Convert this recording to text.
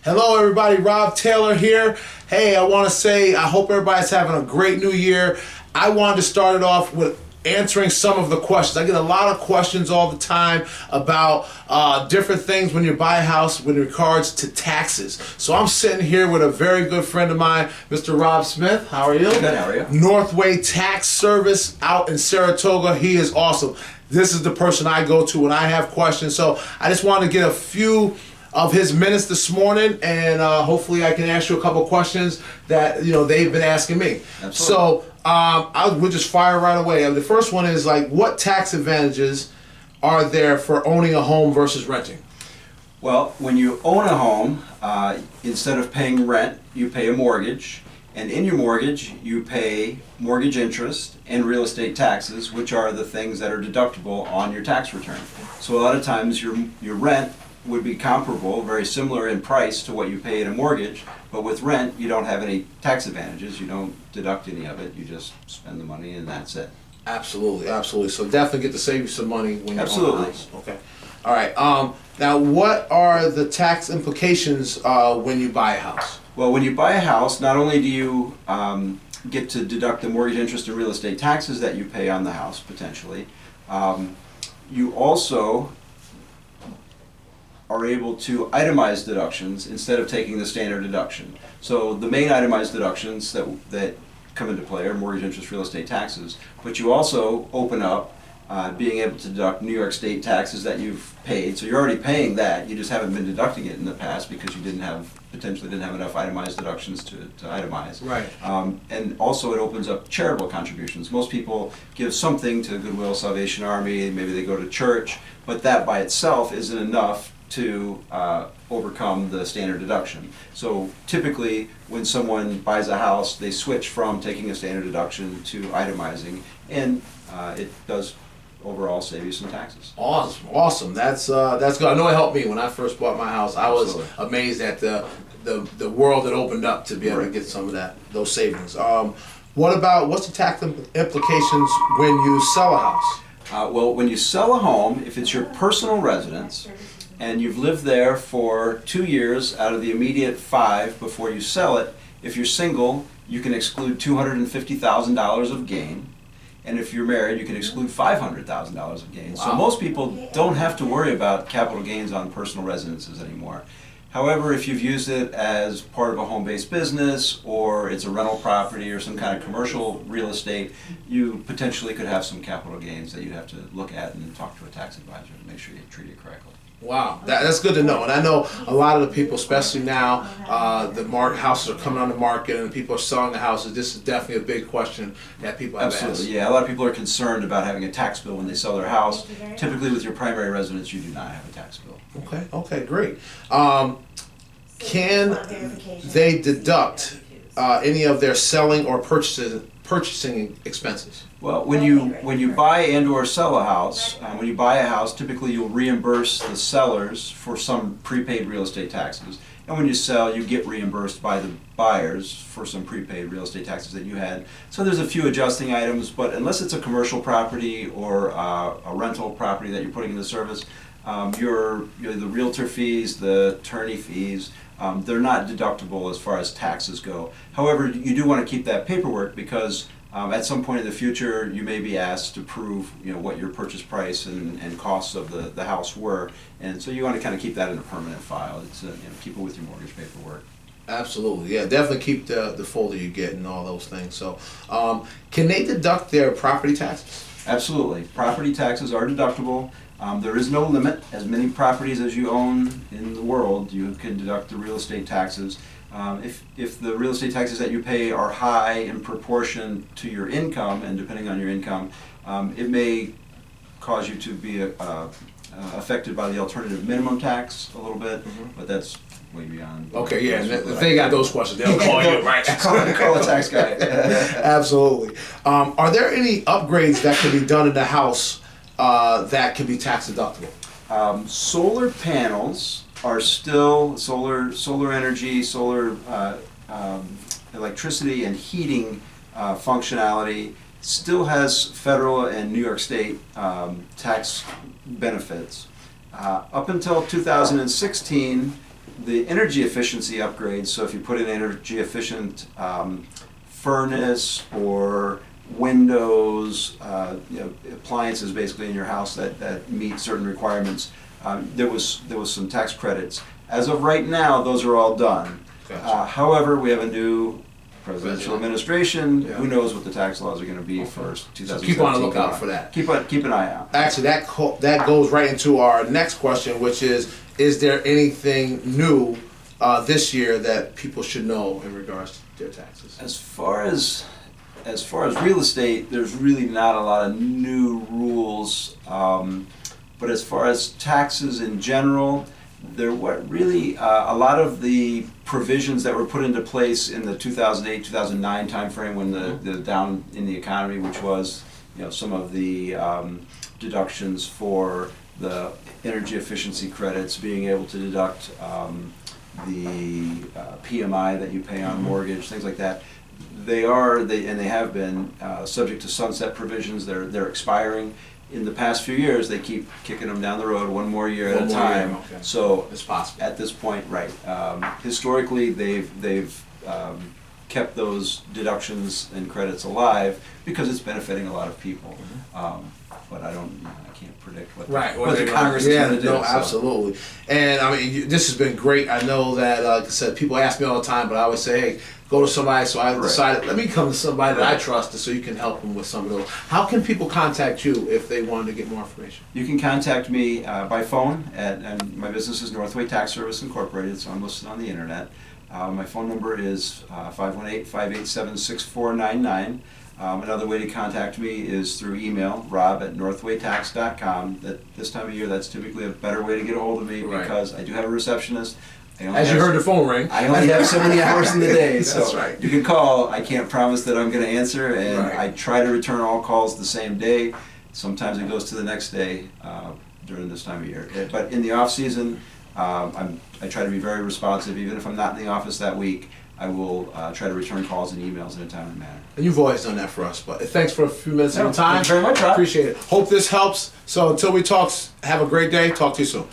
Hello everybody, Rob Taylor here. Hey, I want to say I hope everybody's having a great new year. I wanted to start it off with answering some of the questions. I get a lot of questions all the time about different things when you buy a house with regards to taxes. So I'm sitting here with a very good friend of mine, Mr. Rob Smith. How are you? Good, how are you? Northway Tax Service out in Saratoga. He is awesome. This is the person I go to when I have questions. So I just wanted to get a few of his minutes this morning, and hopefully I can ask you a couple questions that they've been asking me. Absolutely. So we'll just fire right away. The first one is what tax advantages are there for owning a home versus renting? Well, when you own a home, instead of paying rent, you pay a mortgage, and in your mortgage you pay mortgage interest and real estate taxes, which are the things that are deductible on your tax return. So a lot of times your rent would be comparable, very similar in price to what you pay in a mortgage, but with rent you don't have any tax advantages. You don't deduct any of it, you just spend the money and that's it. Absolutely, absolutely. So definitely get to save you some money when you Absolutely. own a house. Okay. All right. Now, what are the tax implications when you buy a house? Well, when you buy a house, not only do you get to deduct the mortgage interest and real estate taxes that you pay on the house, potentially, you also are able to itemize deductions instead of taking the standard deduction. So the main itemized deductions that come into play are mortgage interest, real estate taxes, but you also open up being able to deduct New York State taxes that you've paid. So you're already paying that, you just haven't been deducting it in the past because you potentially didn't have enough itemized deductions to itemize. Right. And also it opens up charitable contributions. Most people give something to Goodwill, Salvation Army, maybe they go to church, but that by itself isn't enough to overcome the standard deduction. So typically when someone buys a house, they switch from taking a standard deduction to itemizing, and it does overall save you some taxes. Awesome. That's good. I know it helped me when I first bought my house. I was Absolutely. amazed at the world that opened up to be able to get some of those savings. What's the tax implications when you sell a house? Well, when you sell a home, if it's your personal residence and you've lived there for 2 years out of the immediate 5 before you sell it, if you're single, you can exclude $250,000 of gain. And if you're married, you can exclude $500,000 of gain. Wow. So most people don't have to worry about capital gains on personal residences anymore. However, if you've used it as part of a home-based business, or it's a rental property or some kind of commercial real estate, you potentially could have some capital gains that you'd have to look at and talk to a tax advisor to make sure you treat it correctly. Wow, that's good to know. And I know a lot of the people, especially now, houses are coming on the market and people are selling the houses. This is definitely a big question that people have asked. Absolutely, yeah. A lot of people are concerned about having a tax bill when they sell their house. Typically with your primary residence, you do not have a tax bill. Okay, great. Can they deduct any of their selling or purchasing expenses? Well, when you buy and/or sell a house, when you buy a house, typically you'll reimburse the sellers for some prepaid real estate taxes, and when you sell, you get reimbursed by the buyers for some prepaid real estate taxes that you had. So there's a few adjusting items, but unless it's a commercial property or a rental property that you're putting into service, the realtor fees, the attorney fees, they're not deductible as far as taxes go. However, you do want to keep that paperwork because at some point in the future, you may be asked to prove, what your purchase price and costs of the house were, and so you want to kind of keep that in a permanent file. It's keep it with your mortgage paperwork. Absolutely, yeah. Definitely keep the folder you get and all those things. So, can they deduct their property taxes? Absolutely, property taxes are deductible. There is no limit. As many properties as you own in the world, you can deduct the real estate taxes. If the real estate taxes that you pay are high in proportion to your income, and depending on your income, it may cause you to be affected by the alternative minimum tax a little bit, but that's way beyond. Okay, yeah, and if they got those questions, they'll call you, right? Call a tax guy. Absolutely. Are there any upgrades that can be done in the house that can be tax deductible? Solar panels are still solar energy, solar electricity and heating functionality still has federal and New York State tax benefits. Up until 2016, the energy efficiency upgrades, so if you put in energy efficient furnace or windows, appliances basically in your house that meet certain requirements, there was some tax credits. As of right now, those are all done. Gotcha. However, we have a new presidential administration. Yeah. Who knows what the tax laws are going to be for 2017? So keep on the lookout for that. Keep an eye out. Actually, that goes right into our next question, which is there anything new this year that people should know in regards to their taxes? As far as real estate, there's really not a lot of new rules. But as far as taxes in general, there were really a lot of the provisions that were put into place in the 2008-2009 timeframe when the down in the economy, which was some of the deductions for the energy efficiency credits, being able to deduct the PMI that you pay on mortgage, things like that. They have been subject to sunset provisions. They're expiring. In the past few years, they keep kicking them down the road one more year at a time. Okay. So it's possible. at this point, right? Historically, they've kept those deductions and credits alive because it's benefiting a lot of people. But I can't predict what the Congress is going to do. No, absolutely. And I mean, this has been great. I know that, like I said, people ask me all the time, but I always say, hey, go to somebody. So I decided, let me come to somebody that I trust, so you can help them with some of those. How can people contact you if they wanted to get more information? You can contact me by phone, and my business is Northway Tax Services Incorporated, so I'm listed on the internet. My phone number is 518-587-6499. Another way to contact me is through email, rob@northwaytax.com. This time of year, that's typically a better way to get a hold of me because I do have a receptionist. As you heard the phone ring. I only have so many hours in the day, so That's right. you can call. I can't promise that I'm going to answer, and I try to return all calls the same day. Sometimes it goes to the next day during this time of year. But in the off season, I try to be very responsive. Even if I'm not in the office that week, I will try to return calls and emails in a timely manner. And you've always done that for us. But thanks for a few minutes of your time. Thank you very much, Rob. Appreciate it. Hope this helps. So until we talk, have a great day. Talk to you soon.